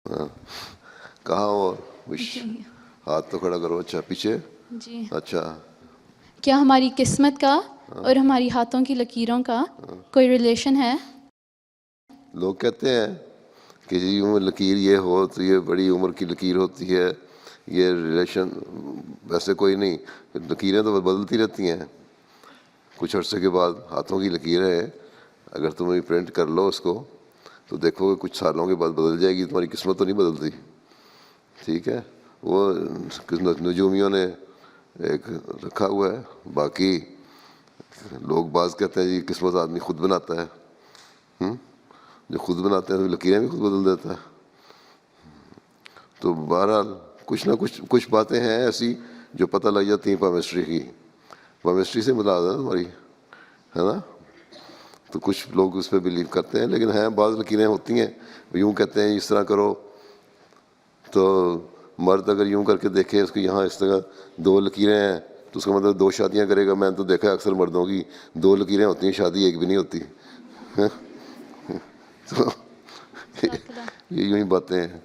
ہاں کہاں ہو ہاتھ تو کھڑا کرو. اچھا پیچھے. جی اچھا کیا ہماری قسمت کا اور ہماری ہاتھوں کی لکیروں کا کوئی ریلیشن ہے؟ لوگ کہتے ہیں کہ جی لکیر یہ ہو تو یہ بڑی عمر کی لکیر ہوتی ہے, یہ ریلیشن. ویسے کوئی نہیں, لکیریں تو بدلتی رہتی ہیں. کچھ عرصے کے بعد ہاتھوں کی لکیریں اگر تم پرنٹ کر لو اس کو تو دیکھو گے کچھ سالوں کے بعد بدل جائے گی. تمہاری قسمت تو نہیں بدلتی, ٹھیک ہے. وہ نجومیوں نے ایک رکھا ہوا ہے. باقی لوگ بعض کہتے ہیں جی قسمت آدمی خود بناتا ہے. جو خود بناتے ہیں تو لکیریں بھی خود بدل دیتا ہے. تو بہرحال کچھ نہ کچھ باتیں ہیں ایسی جو پتہ لگ جاتی ہیں پامسٹری کی. پامسٹری سے ملاقات ہے تمہاری, ہے نا. تو کچھ لوگ اس پہ بلیو کرتے ہیں, لیکن ہیں بعض لکیریں ہوتی ہیں یوں کہتے ہیں اس طرح کرو. تو مرد اگر یوں کر کے دیکھے اس کو یہاں اس طرح 2 لکیریں ہیں تو اس کا مطلب 2 شادیاں کرے گا. میں نے تو دیکھا ہے اکثر مردوں کی 2 لکیریں ہوتی ہیں, شادی ایک بھی نہیں ہوتی. تو یہ یوں ہی باتیں ہیں.